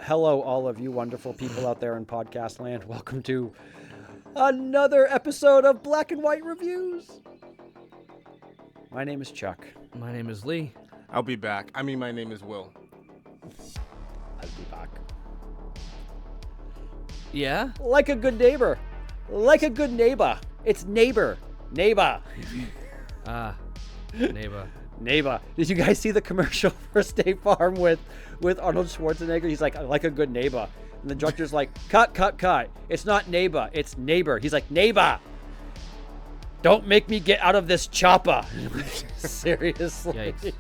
Hello, all of you wonderful people out there in podcast land. Welcome to another episode of Black and White Reviews. My name is Chuck. My name is Lee. I'll be back. My name is Will. I'll be back. Yeah? Like a good neighbor. Like a good neighbor. It's neighbor. Neighbor. Neighbor. Neighbor. Did you guys see the commercial for State Farm with Arnold Schwarzenegger? He's like a good neighbor. And the director's like, cut. It's not neighbor. It's neighbor. He's like, neighbor. Don't make me get out of this chopper. Seriously. Yikes.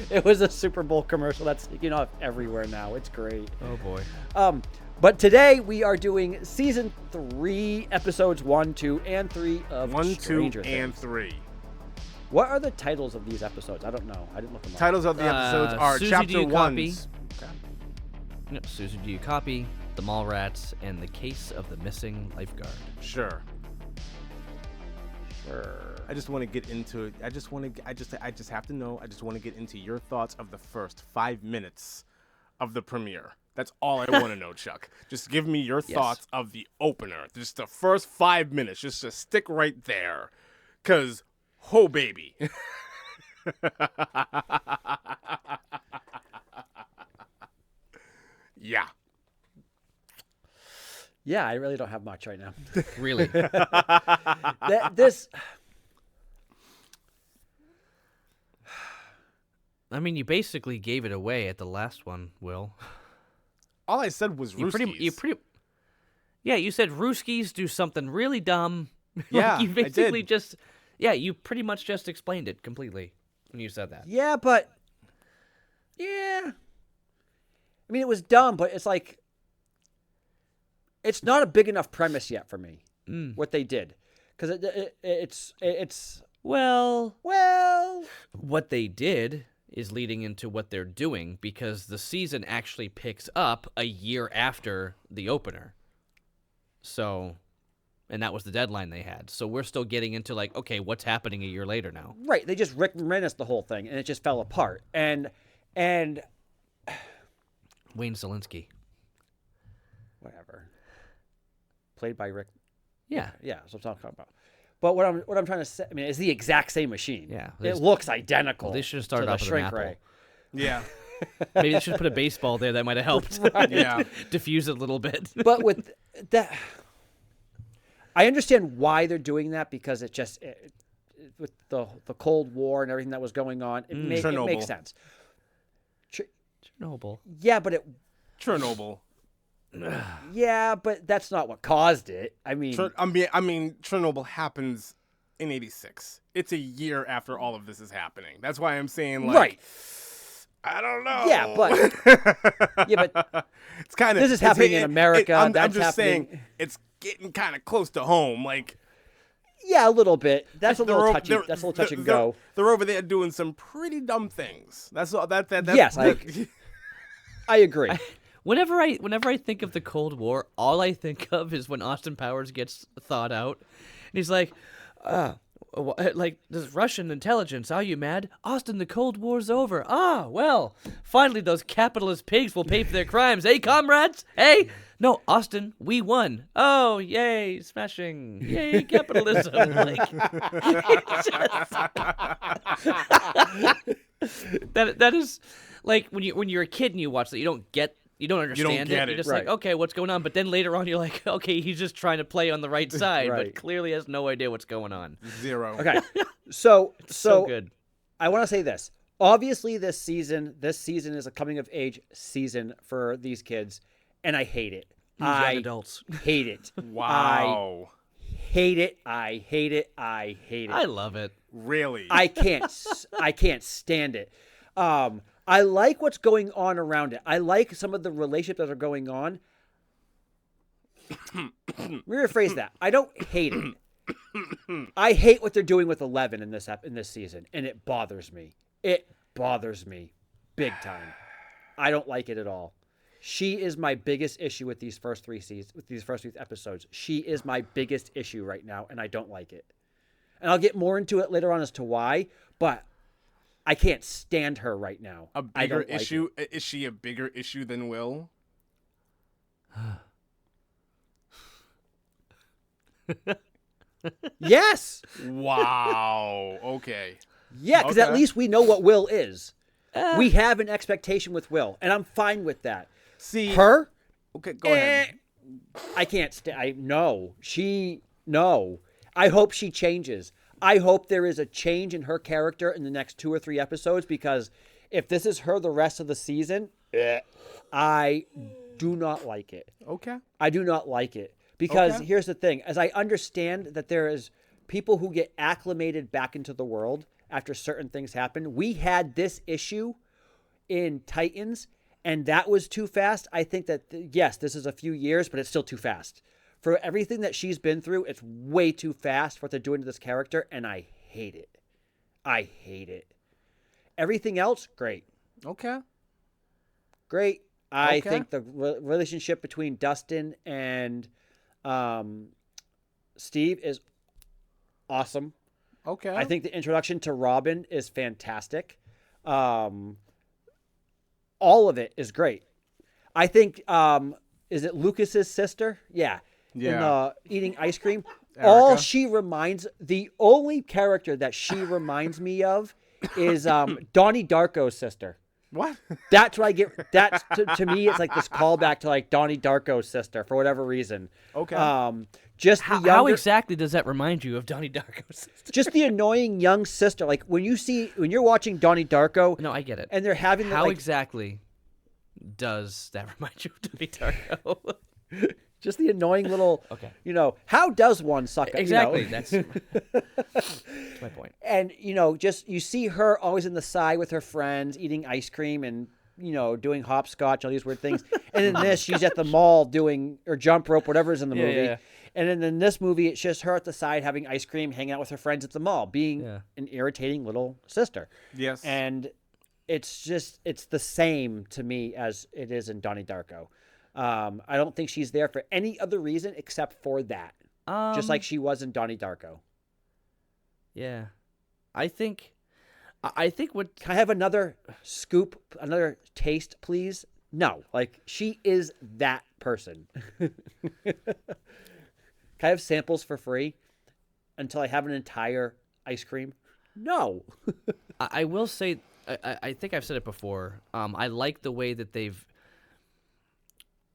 It was a Super Bowl commercial that's sneaking off everywhere now. It's great. Oh, boy. But today we are doing season 3, episodes 1, 2, and 3 of 1, 2, Stranger Things. and 3. What are the titles of these episodes? I don't know. I didn't look them up. Titles of the episodes are Suzie, Chapter do you 1. copy? Yep, Suzie, do you copy? The Mallrats and the Case of the Missing Lifeguard. Sure. Sure. I just want to get into it. I just have to know. I just want to get into your thoughts of the first 5 minutes of the premiere. That's all I want to know, Chuck. Just give me your thoughts of the opener. Just the first 5 minutes. Just to stick right there. Because, oh, baby. Yeah. Yeah, I really don't have much right now. Really? This... I mean, you basically gave it away at the last one, Will. All I said was Rooskies. Yeah, you said Rooskies do something really dumb. Yeah, you basically I did. just... Yeah, you pretty much just explained it completely when you said that. Yeah, but... Yeah. I mean, it was dumb, but it's like... It's not a big enough premise yet for me, what they did. Because it's... Well... Well... What they did is leading into what they're doing because the season actually picks up a year after the opener. So, and that was the deadline they had. So we're still getting into like, okay, what's happening a year later now? Right, they just Rick Moranis the whole thing, and it just fell apart. And Wayne Selinsky. whatever. Played by Rick. Yeah. Yeah, that's what I'm talking about. But what I'm trying to say, I mean, it's the exact same machine. Yeah. It looks identical. Well, they should have started to the off with an shrink apple. ray. Yeah. Maybe they should put a baseball there. That might have helped. Right. Yeah. Diffuse it a little bit. But with that, I understand why they're doing that because it just with the Cold War and everything that was going on, it makes sense. Chernobyl. Yeah, but Chernobyl. yeah, but that's not what caused it. I mean, Chernobyl happens in '86. It's a year after all of this is happening. That's why I'm saying, like, right? I don't know. Yeah, but it's kind of this is happening in America. I'm That's just happening. saying it's getting kind of close to home. Like, yeah, a little bit. That's a little they're- touchy. they're- That's a little touch and they're- go. They're over there doing some pretty dumb things. That's all. That's Yes, I agree. Whenever I think of the Cold War, all I think of is when Austin Powers gets thawed out, and he's like, this Russian intelligence, are you mad? Austin, the Cold War's over. Ah, well, finally those capitalist pigs will pay for their crimes. Hey, comrades? Hey? No, Austin, we won. Oh, yay, smashing. Yay, capitalism. That is, like, when you're a kid and you watch that, you don't understand get it. it. You're just Right. like, okay, what's going on? But then later on, you're like, okay, he's just trying to play on the right side, Right. but clearly has no idea what's going on. Zero. Okay, so So good. I want to say this. Obviously, this season is a coming of age season for these kids, and I hate it. Young adults. Hate it. Wow. Hate it. I hate it. I hate it. I love it. Really? I can't stand it. I like what's going on around it. I like some of the relationships that are going on. Let me rephrase that. I don't hate it. I hate what they're doing with 11 in this season, and it bothers me. It bothers me big time. I don't like it at all. She is my biggest issue with these first 3 episodes. She is my biggest issue right now, and I don't like it. And I'll get more into it later on as to why, but I can't stand her right now. A bigger issue? Is she a bigger issue than Will? Yes. Wow. Okay. Yeah, because at Okay. least we know what Will is. Eh. We have an expectation with Will, and I'm fine with that. See. Her, Okay. Go ahead. I can't no. I hope she changes. I hope there is a change in her character in the next 2 or 3 episodes, because if this is her the rest of the season, I do not like it. Okay. I do not like it. Because Okay. here's the thing. As I understand that there is people who get acclimated back into the world after certain things happen. We had this issue in Titans, and that was too fast. I think that, yes, this is a few years, but it's still too fast. For everything that she's been through, it's way too fast for what they're doing to this character, and I hate it. I hate it. Everything else, great. Okay. Great. I Okay. think the relationship between Dustin and Steve is awesome. Okay. I think the introduction to Robin is fantastic. All of it is great. I think, is it Lucas's sister? Yeah. Yeah. In the eating ice cream. Erica. The only character that she reminds me of is Donnie Darko's sister. What? That's what I get. That's to me, it's like this callback to like Donnie Darko's sister for whatever reason. Okay. Just the How younger, exactly does that remind you of Donnie Darko's sister? just the annoying young sister. Like when you're watching Donnie Darko, No, I get it. and they're having the, How like, exactly does that remind you of Donnie Darko? just the annoying little. Okay. How does one suck? Exactly. That's my point. And just you see her always in the side with her friends eating ice cream and doing hopscotch, all these weird things. And in this, she's at the mall doing or jump rope, whatever is in the Yeah, movie. yeah. And then in this movie, it's just her at the side having ice cream, hanging out with her friends at the mall, being an irritating little sister. Yes. And it's the same to me as it is in Donnie Darko. I don't think she's there for any other reason except for that. Just like she was in Donnie Darko. Yeah. I think what Can I have another scoop, another taste, please? No. Like, she is that person. Can I have samples for free until I have an entire ice cream? No. I will say, I think I've said it before. I like the way that they've.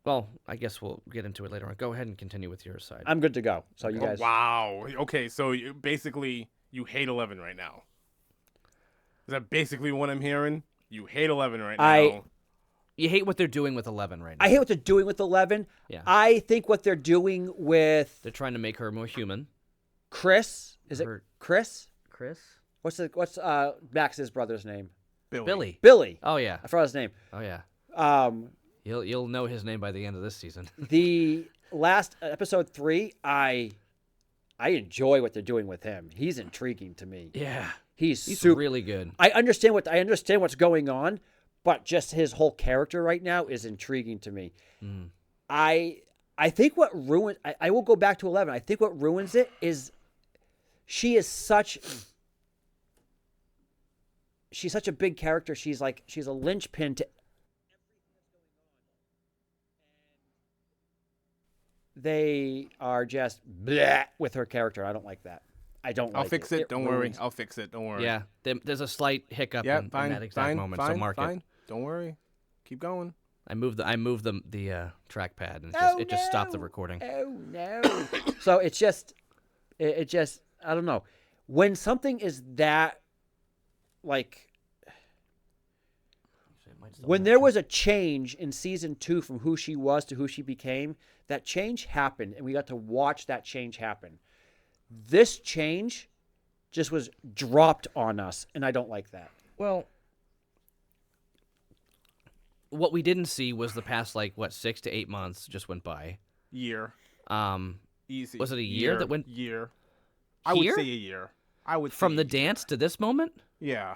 Well, I guess we'll get into it later on. Go ahead and continue with your side. I'm good to go. So you guys. Wow. Okay, so basically you hate 11 right now. Is that basically what I'm hearing? You hate 11 right now. You hate what they're doing with 11 right now. I hate what they're doing with 11. Yeah. I think what they're doing with They're trying to make her more human. Chris. Is it Her- Chris? Chris? What's Max's brother's name? Billy. Billy. Oh yeah. I forgot his name. Oh yeah. Um, You'll know his name by the end of this season. the last episode 3, I enjoy what they're doing with him. He's intriguing to me. Yeah. He's He's super. really good. I understand what's going on, but just his whole character right now is intriguing to me. Mm. I think what ruins. I will go back to 11. I think what ruins it is she's such a big character. She's a linchpin to. They are just bleh with her character. I don't like that. I don't like I'll fix it. Don't worry. ruins- I'll fix it. Don't worry. Yeah. There's a slight hiccup Yeah, in fine. that exact fine, moment. fine, So mark fine. it. Don't worry. Keep going. I moved the trackpad and it just stopped the recording. Oh no! So it's just, it just I don't know. When something is that, like, when there was a change in season 2 from who she was to who she became, that change happened, and we got to watch that change happen. This change just was dropped on us, and I don't like that. Well, what we didn't see was the past 6 to 8 months just went by. Year. Easy. Was it a year that went- Year. I would Here? say a year. I would From say the a year. dance to this moment? Yeah.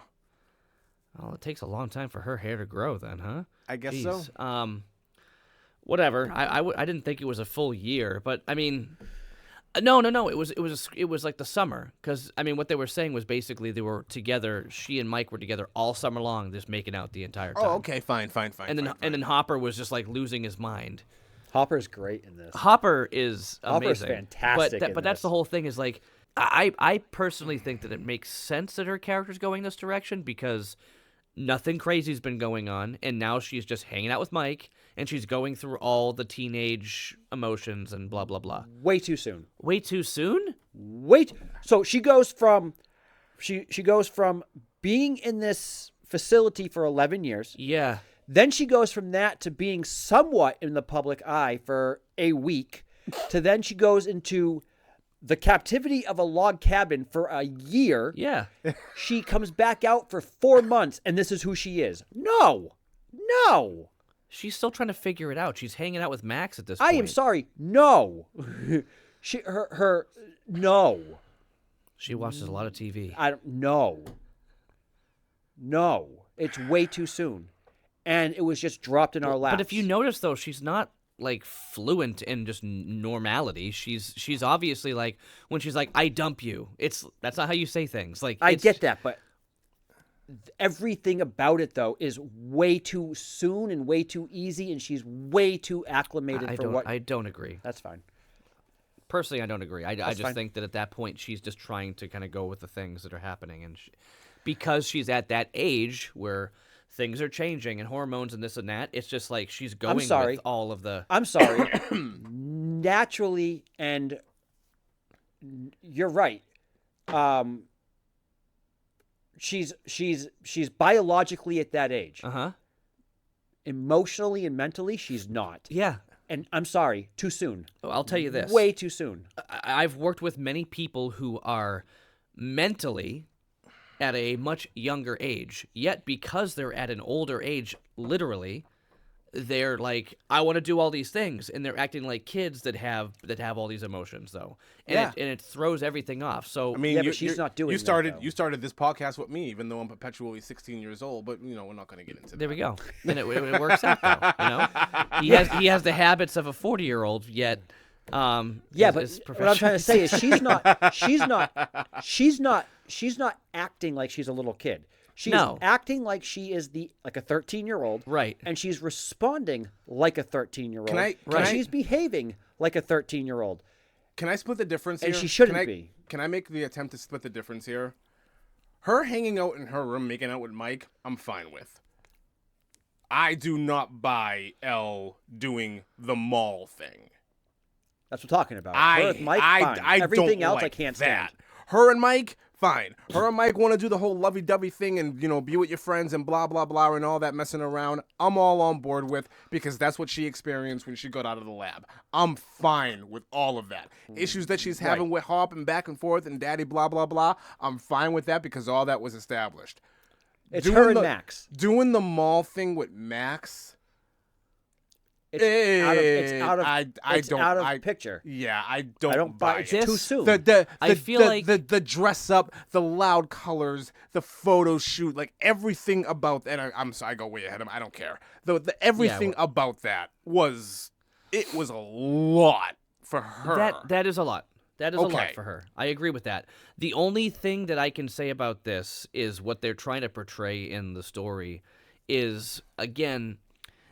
Oh, it takes a long time for her hair to grow then, huh? I guess so. Jeez. Whatever. I didn't think it was a full year, but I mean, no. It was like the summer, because I mean, what they were saying was basically they were together. She and Mike were together all summer long, just making out the entire time. Oh, okay. Fine. And then Hopper was just like losing his mind. Hopper's great in this. Hopper is Hopper's amazing. fantastic in But that's this. the whole thing is like, I personally think that it makes sense that her character's going this direction because nothing crazy's been going on, and now she's just hanging out with Mike, and she's going through all the teenage emotions and blah, blah, blah. Way too soon. Way too soon? So she goes from she goes from being in this facility for 11 years. Yeah. Then she goes from that to being somewhat in the public eye for a week, to then she goes into the captivity of a log cabin for a year. Yeah. She comes back out for 4 months, and this is who she is. No. She's still trying to figure it out. She's hanging out with Max at this point. I am sorry. No. No. She watches a lot of TV. I don't know. No. It's way too soon. And it was just dropped in our laps. But if you notice, though, she's not like fluent in just normality. She's obviously like, when she's like, I dump you. That's not how you say things. Like, I get that, but everything about it though is way too soon and way too easy, and she's way too acclimated for what. I don't agree. That's fine. Personally, I don't agree. I just fine. think that at that point she's just trying to kind of go with the things that are happening, and because she's at that age where things are changing and hormones and this and that, it's just like she's going with all of the. I'm sorry. Naturally, and you're right. She's biologically at that age. Uh-huh. Emotionally and mentally, she's not. Yeah. And I'm sorry, too soon. I'll tell you this. Way too soon. I've worked with many people who are mentally at a much younger age, yet because they're at an older age, literally, they're like, I want to do all these things, and they're acting like kids that have all these emotions, though, and it throws everything off. So I mean, but she's not doing. You started that, you started this podcast with me, even though I'm perpetually 16 years old. But we're not going to get into that. There we go. And it works out though. He has the habits of a 40-year-old, yet. But what I'm trying to say is she's not acting like she's a little kid. She's acting like she is like a 13-year-old. Right. And she's responding like a 13-year-old. She's behaving like a 13-year-old. Can I split the difference here? And she shouldn't be. Can I make the attempt to split the difference here? Her hanging out in her room, making out with Mike, I'm fine with. I do not buy Elle doing the mall thing. That's what I'm talking about. Her with Mike, fine. Everything don't else like I can't that. stand. Her and Mike, fine. Her and Mike want to do the whole lovey-dovey thing and, be with your friends and blah, blah, blah, and all that messing around. I'm all on board with, because that's what she experienced when she got out of the lab. I'm fine with all of that. Issues that she's having with Hop and back and forth and daddy blah, blah, blah, I'm fine with that because all that was established. It's her and Max. Doing the mall thing with Max... It's out of picture. Yeah, I don't buy it. It's too soon. I feel like the dress up, the loud colors, the photo shoot, like everything about that. I'm sorry, I go way ahead of him. I don't care. Everything about that was a lot for her. That is a lot. That is a lot for her. I agree with that. The only thing that I can say about this is what they're trying to portray in the story is, again,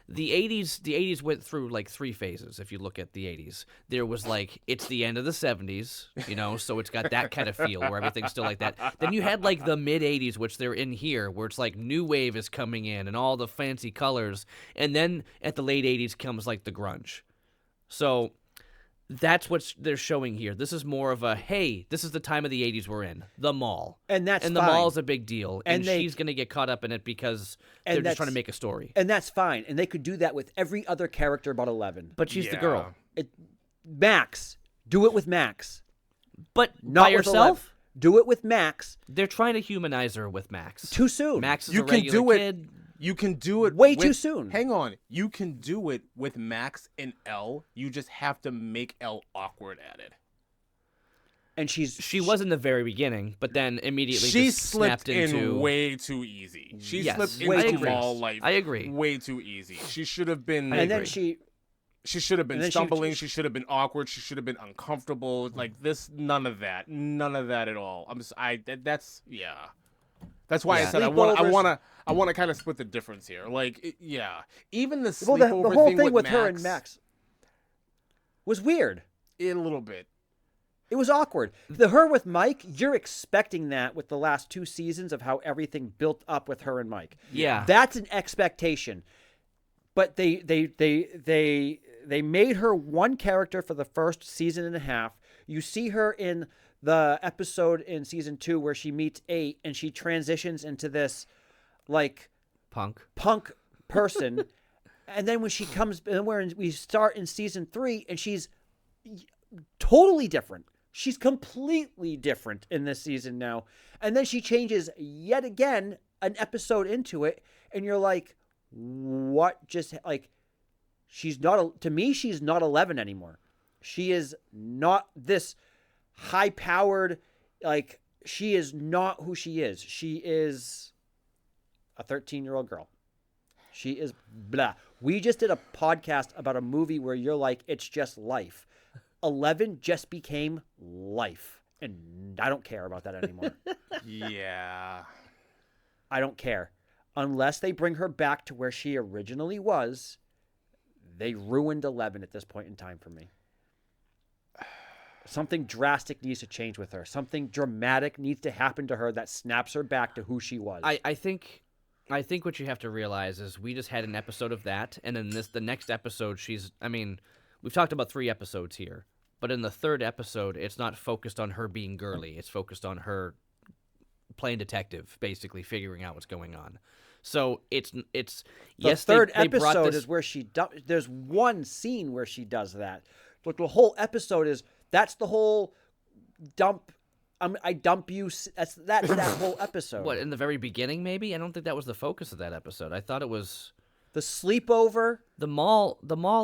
the 80s went through like 3 phases. If you look at the 80s, there was like, it's the end of the 70s, so it's got that kind of feel where everything's still like that. Then you had like the mid 80s, which they're in here, where it's like new wave is coming in and all the fancy colors. And then at the late 80s comes like the grunge. So that's what they're showing here. This is more of a, hey, this is the time of the 80s we're in, the mall. And the fine. Mall's a big deal. And she's going to get caught up in it because they're just trying to make a story. And that's fine. And they could do that with every other character but 11. But she's the girl. Max. Do it with Max. But not by herself? Do it with Max. They're trying to humanize her with Max. Too soon. Max is a regular kid. You can do it way too soon. Hang on. You can do it with Max and Elle. You just have to make Elle awkward at it. And she was in the very beginning, but then immediately she just slipped into way too easy. She slipped way into too mall life. I agree. Way too easy. She should have been. And then she should have been stumbling. She should have been awkward. She should have been uncomfortable. Like this, none of that at all. That's why I said I want to kind of split the difference here. Like, even the sleepover the whole thing with with Max, her and Max. was weird. A little bit. It was awkward. Her with Mike, you're expecting that with the last 2 seasons of how everything built up with her and Mike. Yeah. That's an expectation. But they made her one character for the first season and a half. You see her in the episode in season 2 where she meets 8 and she transitions into this like Punk person. And then when she comes, and we start in season 3 and she's totally different. She's completely different in this season now. And then she changes yet again an episode into it. And you're like, what just, like, she's not, to me, she's not 11 anymore. She is not this high-powered, like, she is not who she is. She is a 13-year-old girl. She is blah. We just did a podcast about a movie where you're like, it's just life. 11 just became life. And I don't care about that anymore. Yeah. I don't care. Unless they bring her back to where she originally was, they ruined 11 at this point in time for me. Something drastic needs to change with her. Something dramatic needs to happen to her that snaps her back to who she was. I think what you have to realize is we just had an episode of that, and then the next episode, we've talked about 3 episodes here, but in the 3rd episode, it's not focused on her being girly. It's focused on her playing detective, basically figuring out what's going on. So it's the yes, third they brought episode this... is where there's one scene where she does that. But the whole episode that's the whole dump. I dump you. That's that whole episode. What, in the very beginning, maybe? I don't think that was the focus of that episode. I thought it was... The sleepover. The mall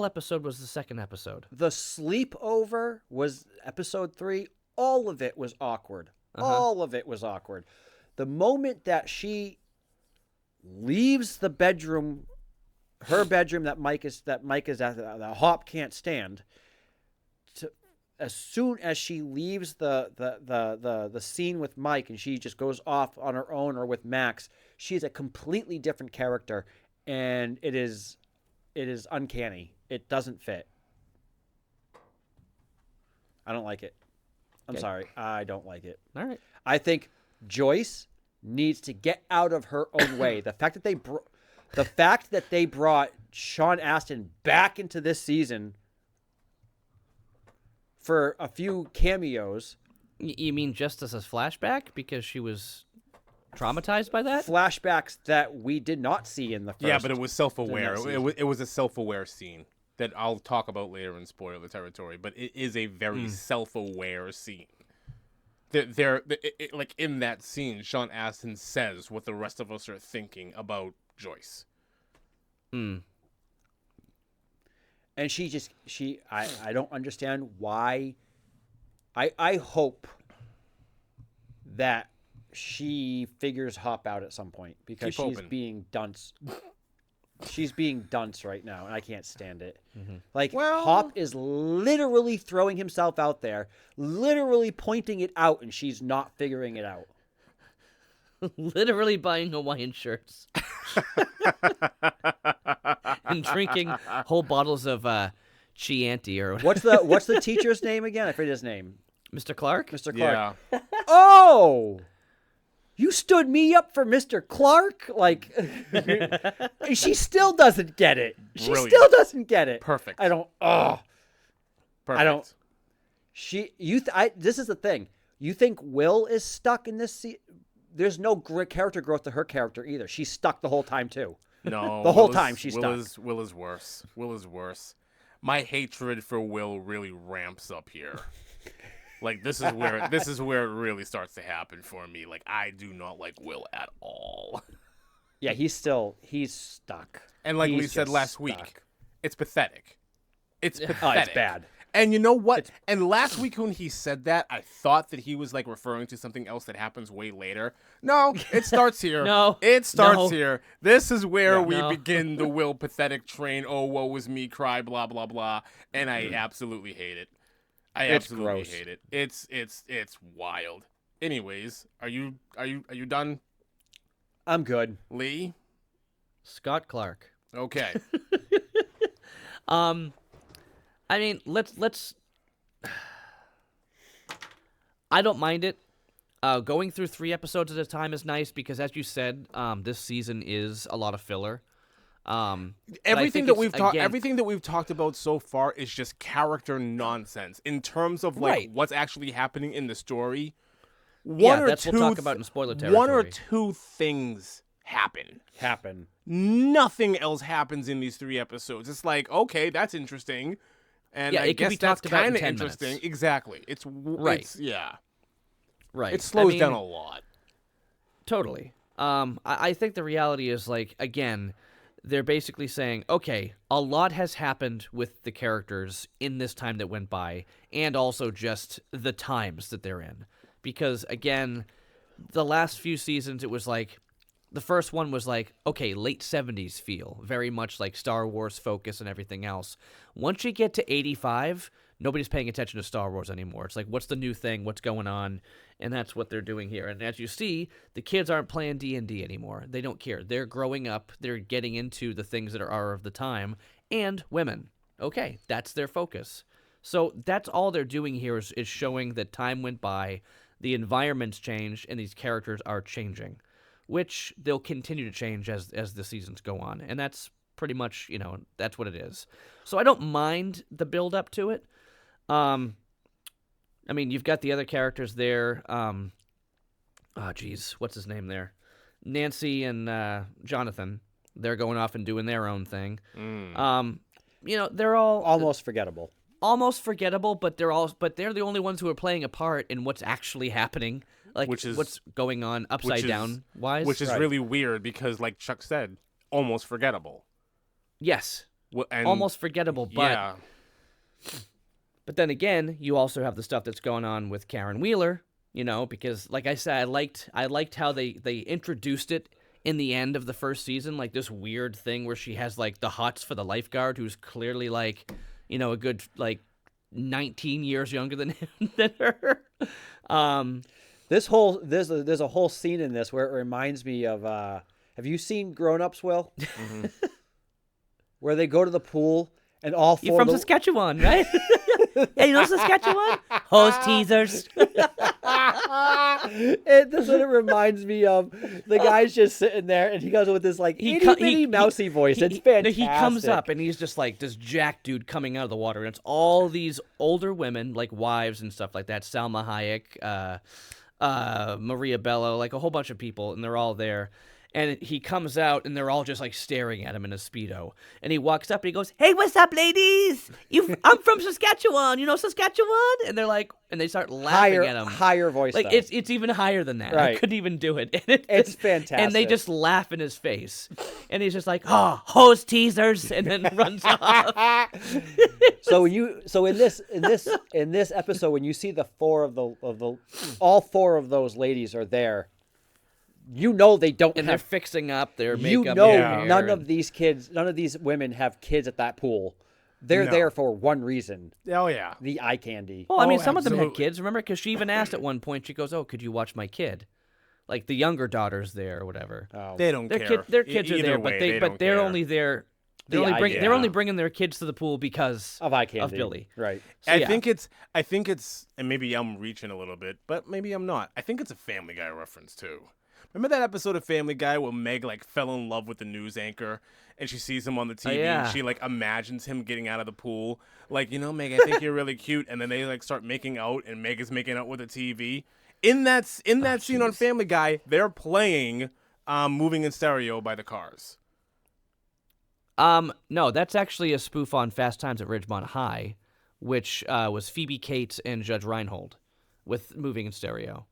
episode was the 2nd episode. The sleepover was episode 3. All of it was awkward. All of it was awkward. The moment that she leaves the bedroom, her bedroom that Mike is at, the Hop can't stand. As soon as she leaves the scene with Mike and she just goes off on her own or with Max, she's a completely different character, and it is uncanny. It doesn't fit. I don't like it. I'm sorry. I don't like it. All right. I think Joyce needs to get out of her own way. The fact that they brought Sean Astin back into this season for a few cameos. You mean just as a flashback because she was traumatized by that? Flashbacks that we did not see in the first. Yeah, but it was self-aware. season. It was a self-aware scene that I'll talk about later in spoiler territory, but it is a very self-aware scene. Like in that scene, Sean Astin says what the rest of us are thinking about Joyce. And I don't understand why. I hope that she figures Hop out at some point because she's being dunce. She's being dunce right now, and I can't stand it. Hop is literally throwing himself out there, literally pointing it out, and she's not figuring it out. Literally buying Hawaiian shirts. And drinking whole bottles of Chianti or What's the teacher's name again? I forget his name. Mr. Clark? Mr. Clark. Yeah. Oh! You stood me up for Mr. Clark? Like, she still doesn't get it. She Brilliant. still doesn't get it. Perfect. I don't, Perfect. I don't. This is the thing. You think Will is stuck in this There's no character growth to her character either. She's stuck the whole time, too. No. The whole time she's stuck. Will is worse. Will is worse. My hatred for Will really ramps up here. Like, this is where it really starts to happen for me. Like, I do not like Will at all. Yeah, he's stuck. And like He's we said just last stuck. week, it's pathetic. It's pathetic. Oh, it's bad. And you know what? And last week when he said that, I thought that he was like referring to something else that happens way later. No, it starts here. No. It starts No. here. This is where we No. begin the Will pathetic train. Oh, woe is me, cry, blah, blah, blah. And I absolutely hate it. It's absolutely gross. hate it. It's wild. Anyways, are you done, I'm good. Lee? Scott Clark. Okay. I mean, let's. I don't mind it. Going through 3 episodes at a time is nice because, as you said, this season is a lot of filler. Everything that we've talked about so far is just character nonsense in terms of like what's actually happening in the story. We'll talk about in spoiler territory. 1 or 2 things happen. Nothing else happens in these 3 episodes. It's like, okay, that's interesting, and I guess that's kind of interesting. Minutes. Exactly. It's Right. It slows down a lot. Totally. I think the reality is, like, again, they're basically saying, okay, a lot has happened with the characters in this time that went by, and also just the times that they're in. Because, again, the last few seasons, it was like, the first one was like, okay, late 70s feel, very much like Star Wars focus and everything else. Once you get to 85, nobody's paying attention to Star Wars anymore. It's like, what's the new thing? What's going on? And that's what they're doing here. And as you see, the kids aren't playing D&D anymore. They don't care. They're growing up. They're getting into the things that are of the time. And women. Okay, that's their focus. So that's all they're doing here is showing that time went by, the environment's changed, and these characters are changing, which they'll continue to change as the seasons go on. And that's pretty much, that's what it is. So I don't mind the build-up to it. I mean, you've got the other characters there. What's his name there? Nancy and Jonathan. They're going off and doing their own thing. They're all almost forgettable. But they're the only ones who are playing a part in what's actually happening, like what's going on upside down wise. Which is really weird because, like Chuck said, almost forgettable. Yes, almost forgettable, but. Yeah. But then again, you also have the stuff that's going on with Karen Wheeler, because like I said, I liked how they introduced it in the end of the first season, like this weird thing where she has like the hots for the lifeguard, who's clearly like, a good like 19 years younger than her. There's a whole scene in this where it reminds me of have you seen Grown Ups, Will? Mm-hmm. Where they go to the pool and all 4 You're from Saskatchewan, right? Yeah, you know Saskatchewan? Hose teasers. That's what it reminds me of. The guy's just sitting there, and he goes with this like itty-bitty mousy voice. It's fantastic. He comes up, and he's just like this jack dude coming out of the water, and it's all these older women, like wives and stuff like that. Salma Hayek, Maria Bello, like a whole bunch of people, and they're all there. And he comes out, and they're all just, like, staring at him in a Speedo. And he walks up, and he goes, "Hey, what's up, ladies? I'm from Saskatchewan. You know Saskatchewan?" And they're like, and they start laughing at him. Higher voice, like, though. It's even higher than that. Right. I couldn't even do it. It's fantastic. And they just laugh in his face. And he's just like, hose teasers, and then runs off. So in this episode, when you see the all 4 of those ladies are there, they don't and have, they're fixing up their makeup. None of these women have kids at that pool. They're there for one reason. Oh, yeah. The eye candy. Well, I mean, some of them had kids. Remember? Because she even asked at one point, she goes, "Oh, could you watch my kid?" Like the younger daughter's there or whatever. Oh. They don't care. Their kids are there, way, but they're only there. They're only bringing their kids to the pool because of eye candy. Of Billy. Right. So, I think it's, and maybe I'm reaching a little bit, but maybe I'm not. I think it's a Family Guy reference, too. Remember that episode of Family Guy where Meg like fell in love with the news anchor and she sees him on the TV and she like imagines him getting out of the pool, like, Meg, I think you're really cute, and then they like start making out and Meg is making out with the TV. In that scene on Family Guy, they're playing Moving in Stereo by the Cars. No, that's actually a spoof on Fast Times at Ridgemont High, which was Phoebe Cates and Judge Reinhold with Moving in Stereo.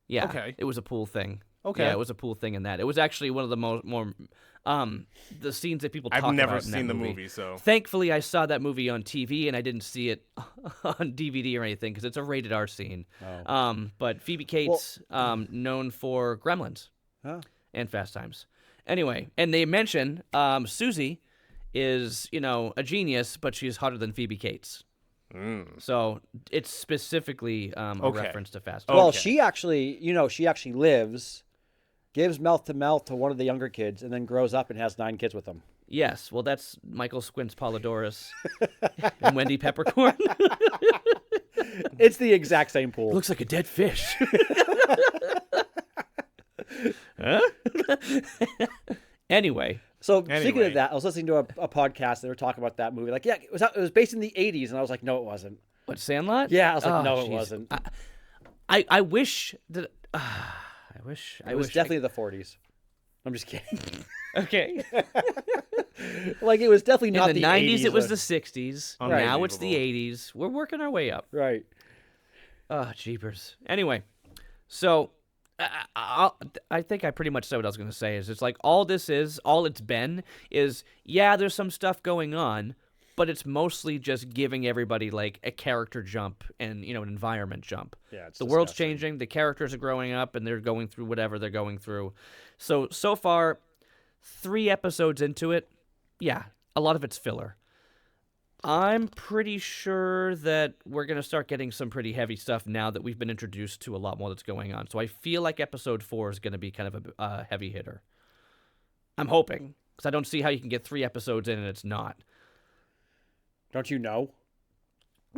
Yeah, okay. It was a pool thing. Okay. Yeah, it was a pool thing in that. It was actually one of the more the scenes that people talk about. I've never in seen that the movie, so. Thankfully, I saw that movie on TV, and I didn't see it on DVD or anything, because it's a rated R scene. Oh. But Phoebe Cates, known for Gremlins and Fast Times. Anyway, and they mention Suzie is, a genius, but she's hotter than Phoebe Cates. So it's specifically a reference to Fast Times. Well, she actually lives, gives mouth to one of the younger kids, and then grows up and has 9 kids with them. Yes, well, that's Michael Squints Polydorus and Wendy Peppercorn. It's the exact same pool. Looks like a dead fish. Huh? Anyway. So speaking of that, I was listening to a podcast. They were talking about that movie. Like, yeah, it was based in the 80s. And I was like, no, it wasn't. What, Sandlot? Yeah, I was like, Oh, no, it jeez. wasn't. I wish that... It was definitely the 40s. I'm just kidding. Okay. Like, it was definitely not In the 80s. 90s, it was the 60s. Right. Now it's the 80s. We're working our way up. Right. Oh, jeepers. Anyway, so I think I pretty much said what I was going to say. Is it's like all it's been is, yeah, there's some stuff going on, but it's mostly just giving everybody like a character jump and, an environment jump. Yeah, it's the world's disgusting. changing, the characters are growing up, and they're going through whatever they're going through. So far, 3 episodes into it, yeah, a lot of it's filler. I'm pretty sure that we're going to start getting some pretty heavy stuff now that we've been introduced to a lot more that's going on. So I feel like episode 4 is going to be kind of a heavy hitter. I'm hoping, because I don't see how you can get 3 episodes in and it's not. Don't you know?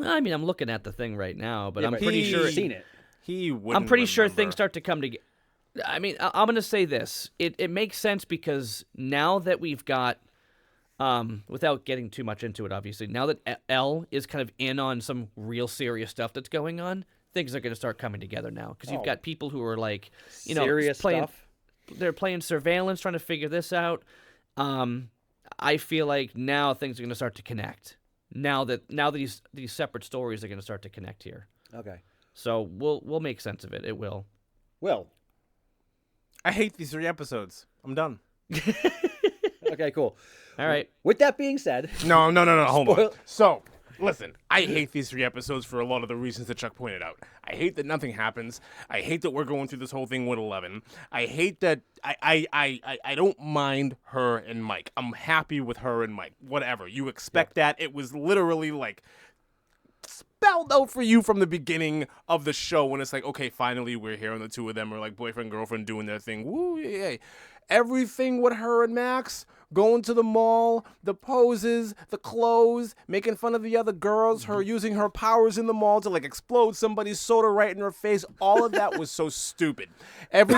I mean, I'm looking at the thing right now, but Yeah, I'm but pretty sure... You've seen it. He wouldn't I'm pretty sure remember. things start to come together. I mean, I'm going to say this. It makes sense because now that we've got... without getting too much into it, obviously, now that Elle is kind of in on some real serious stuff that's going on, things are going to start coming together now. Because you've got people who are like, Serious playing, stuff. they're playing surveillance, trying to figure this out. I feel like now things are going to start to connect. Now that these separate stories are going to start to connect here. Okay. So we'll make sense of it. It will. Will. I hate these 3 episodes. I'm done. Okay, cool. All right. With that being said, No, hold on. Spoil- So, listen, I hate these 3 episodes for a lot of the reasons that Chuck pointed out. I hate that nothing happens. I hate that we're going through this whole thing with 11. I hate that I don't mind her and Mike. I'm happy with her and Mike. Whatever. You expect that. It was literally like spelled out for you from the beginning of the show when it's like, okay, finally we're here and the 2 of them are like boyfriend, girlfriend doing their thing. Woo, yay. Everything with her and Max, going to the mall, the poses, the clothes, making fun of the other girls, her using her powers in the mall to like explode somebody's soda right in her face. All of that was so stupid. I'm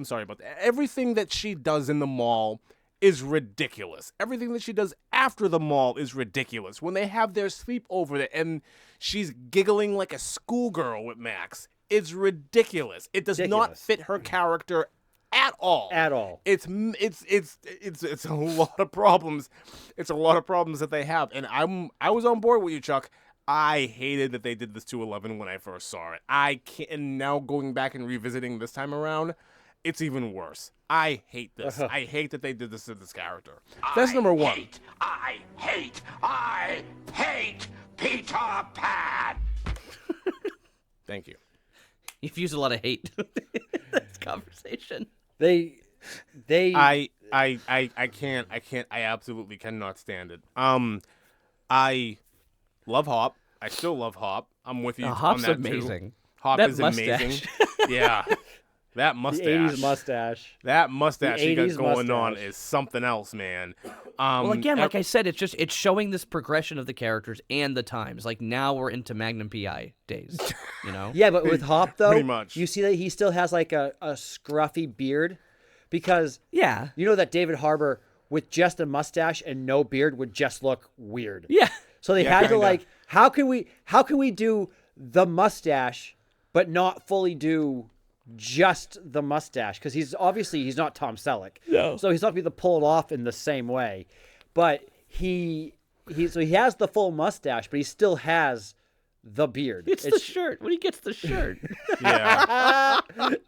sorry about that. Everything that she does in the mall is ridiculous. Everything that she does after the mall is ridiculous. When they have their sleepover and she's giggling like a schoolgirl with Max, it's ridiculous. It does not Ridiculous. fit her character at all. At all. It's a lot of problems. It's a lot of problems that they have. And I was on board with you, Chuck. I hated that they did this to 11 when I first saw it. I can't, and now going back and revisiting this time around, it's even worse. I hate this. I hate that they did this to this character. That's number 1. I hate Peter Pan. Thank you. You've used a lot of hate in this conversation. They I can't. I absolutely cannot stand it. I love Hop. I still love Hop. I'm with you on Hop's that amazing. too. Hop That is mustache. amazing. Yeah. That the mustache. 80s mustache. That mustache The he got 80s going on mustache. is something else, man. Well, again, like I said, it's showing this progression of the characters and the times. Like now we're into Magnum PI days, you know? Yeah, but with Hop though, Pretty much. you see that he still has like a scruffy beard, because Yeah. you know that David Harbour with just a mustache and no beard would just look weird. Yeah. So they Yeah, had to kinda. like, how can we do the mustache but not fully do just the mustache, because he's not Tom Selleck. No. So he's not gonna be able to pull it off in the same way. But he has the full mustache, but he still has the beard. It's the shirt. When he gets the shirt. Yeah.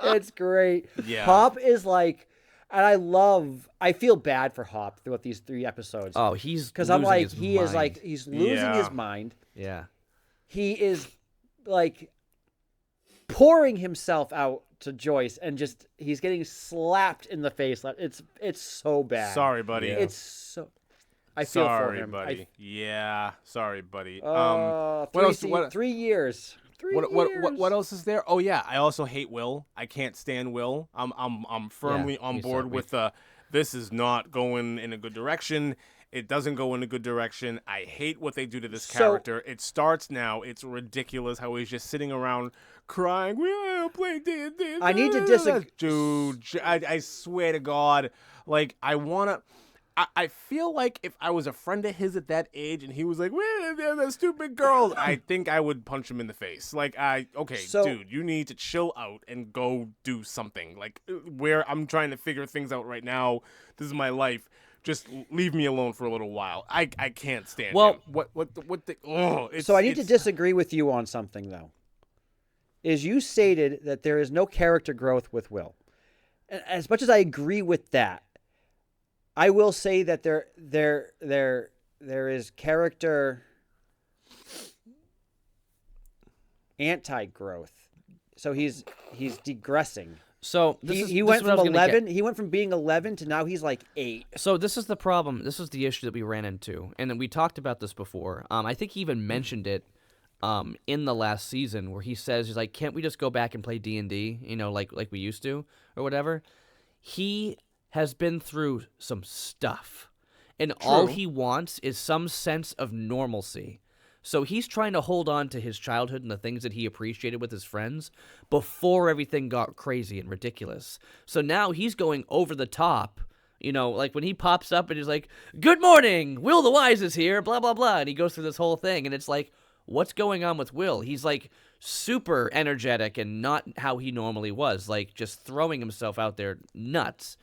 It's great. Yeah. Hop is like, and I feel bad for Hop throughout these 3 episodes. Oh, he's Because I'm losing like, his he is mind. like, he's losing Yeah. his mind. Yeah. He is like pouring himself out to Joyce, and just he's getting slapped in the face. It's so bad. Sorry, buddy. It's so. I feel for Sorry, him. buddy. Yeah. Sorry, buddy. What what else? 3 years. 3 years. What else is there? Oh yeah, I also hate Will. I can't stand Will. I'm firmly Yeah, on he's board so with this is not going in a good direction. It doesn't go in a good direction. I hate what they do to this character. It starts now. It's ridiculous how he's just sitting around crying. We'll play D&D. I need to disagree. Dude, I swear to God. Like, I feel like if I was a friend of his at that age and he was like, well, they're the stupid girls, I think I would punch him in the face. Like, dude, you need to chill out and go do something. Like, where I'm trying to figure things out right now. This is my life. Just leave me alone for a little while. I can't stand him. So I need to disagree with you on something, though. Is you stated that there is no character growth with Will. And as much as I agree with that, I will say that there is character anti-growth. So he's degressing. So he went from 11. He went from being 11 to now he's like 8. So this is the problem. This is the issue that we ran into, and then we talked about this before. I think he even mentioned it in the last season, where he says, he's like, "Can't we just go back and play D&D? You know, like we used to, or whatever." He has been through some stuff, and all he wants is some sense of normalcy. So he's trying to hold on to his childhood and the things that he appreciated with his friends before everything got crazy and ridiculous. So now he's going over the top, you know, like when he pops up and he's like, "Good morning, Will the Wise is here, blah, blah, blah." And he goes through this whole thing, and it's like, what's going on with Will? He's like super energetic and not how he normally was, like just throwing himself out there nuts.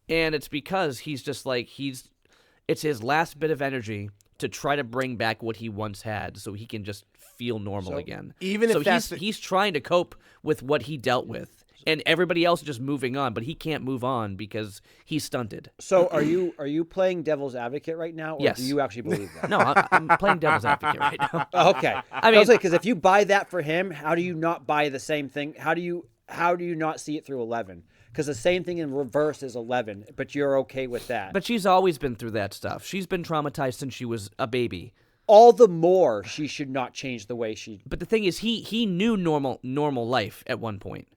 And it's because he's just like, it's his last bit of energy to try to bring back what he once had so he can just feel normal again. Even if he's trying to cope with what he dealt with, and everybody else is just moving on, but he can't move on because he's stunted. So are you playing devil's advocate right now, or Yes. do you actually believe that? No, I'm playing devil's advocate right now. Okay. I mean, because if you buy that for him, how do you not buy the same thing? How do you not see it through 11? Because the same thing in reverse is 11, but you're okay with that. But she's always been through that stuff. She's been traumatized since she was a baby. All the more she should not change the way she... But the thing is, he knew normal life at one point.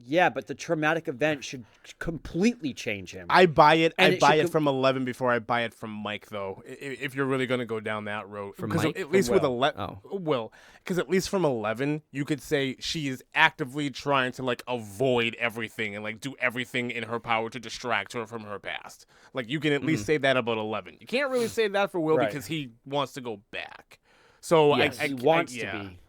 Yeah, but the traumatic event should completely change him. I buy it. And I buy it should from 11 before I buy it from Mike, though. If you're really going to go down that road, From 'Cause Mike? at least From with Will. 11, Will, because at least from 11, you could say she is actively trying to like avoid everything and like do everything in her power to distract her from her past. Like you can at least say that about 11. You can't really say that for Will Right. because he wants to go back. So Yes. He wants to be.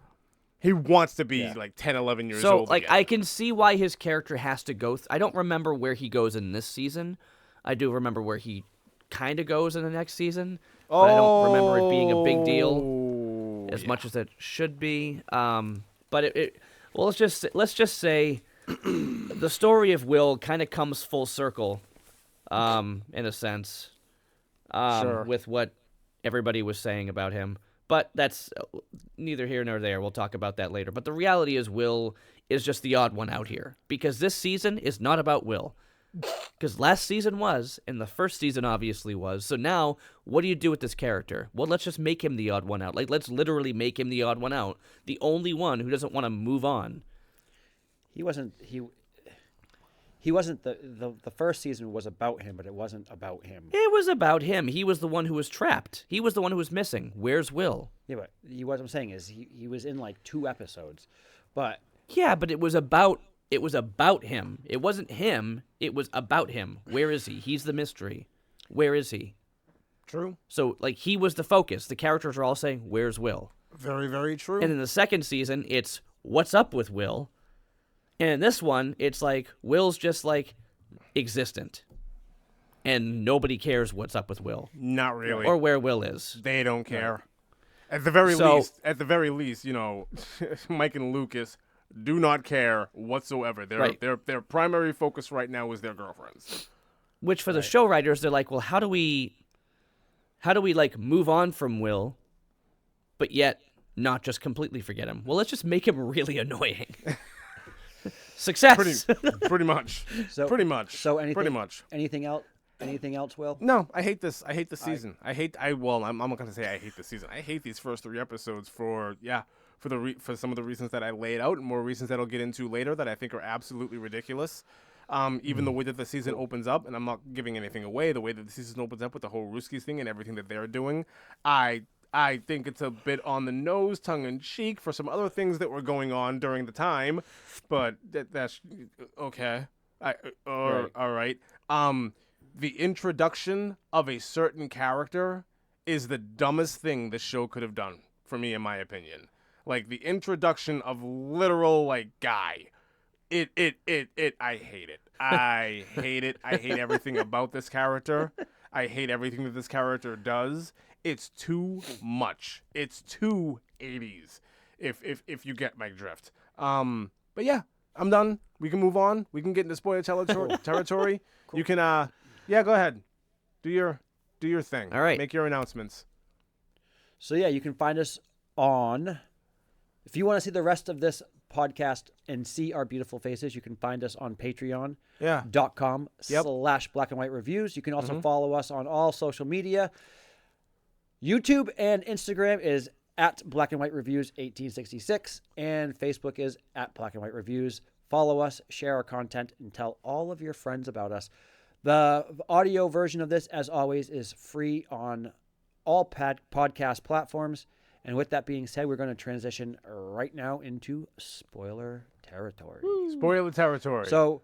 He wants to be like 10, 11 years So, old. like, again. I can see why his character has to go. I don't remember where he goes in this season. I do remember where he kind of goes in the next season, but I don't remember it being a big deal as much as it should be. But well, let's just say the story of Will kind of comes full circle, in a sense, Sure. with what everybody was saying about him. But that's neither here nor there. We'll talk about that later. But the reality is Will is just the odd one out here. Because this season is not about Will. Because last season was, and the first season obviously was. So now, what do you do with this character? Well, let's just make him the odd one out. Like, let's literally make him the odd one out. The only one who doesn't want to move on. He wasn't the first season was about him, but it wasn't about him. It was about him. He was the one who was trapped. He was the one who was missing. Where's Will? Yeah, but what I'm saying is he was in like 2 episodes, but Yeah, but it was about him. It wasn't him. It was about him. Where is he? He's the mystery. Where is he? True. So, like, he was the focus. The characters are all saying, "Where's Will?" Very, very true. And in the second season, it's what's up with Will. And in this one, it's like Will's just like existent, and nobody cares what's up with Will Not really. or where Will is. They don't care. At the very least, you know, Mike and Lucas do not care whatsoever. Their primary focus right now is their girlfriends. Which for the show writers, they're like, well, how do we like move on from Will, but yet not just completely forget him? Well, let's just make him really annoying. Success. Pretty much. so Pretty much. So Pretty much. Anything else, Will? No, I hate this. I hate the season. I'm not gonna say I hate the season. I hate these first 3 episodes for some of the reasons that I laid out, and more reasons that I'll get into later that I think are absolutely ridiculous. Even the way that the season opens up, and I'm not giving anything away, the way that the season opens up with the whole Ruskies thing and everything that they're doing, I think it's a bit on the nose, tongue-in-cheek for some other things that were going on during the time, but that's okay. All right. The introduction of a certain character is the dumbest thing the show could have done for me, in my opinion. Like the introduction of literal guy. I hate it. I hate it. I hate everything about this character. I hate everything that this character does. It's too much. It's too 80s. If you get my drift. But yeah, I'm done. We can move on. We can get into spoiler territory. Cool. You can go ahead. Do your thing. All right. Make your announcements. So yeah, you can find us on, if you want to see the rest of this podcast and see our beautiful faces, you can find us on patreon.com/blackandwhitereviews. You can also follow us on all social media. YouTube and Instagram is at Black and White Reviews 1866, and Facebook is at Black and White Reviews. Follow us, share our content, and tell all of your friends about us. The audio version of this, as always, is free on all podcast platforms. And with that being said, we're going to transition right now into spoiler territory. Spoiler territory. So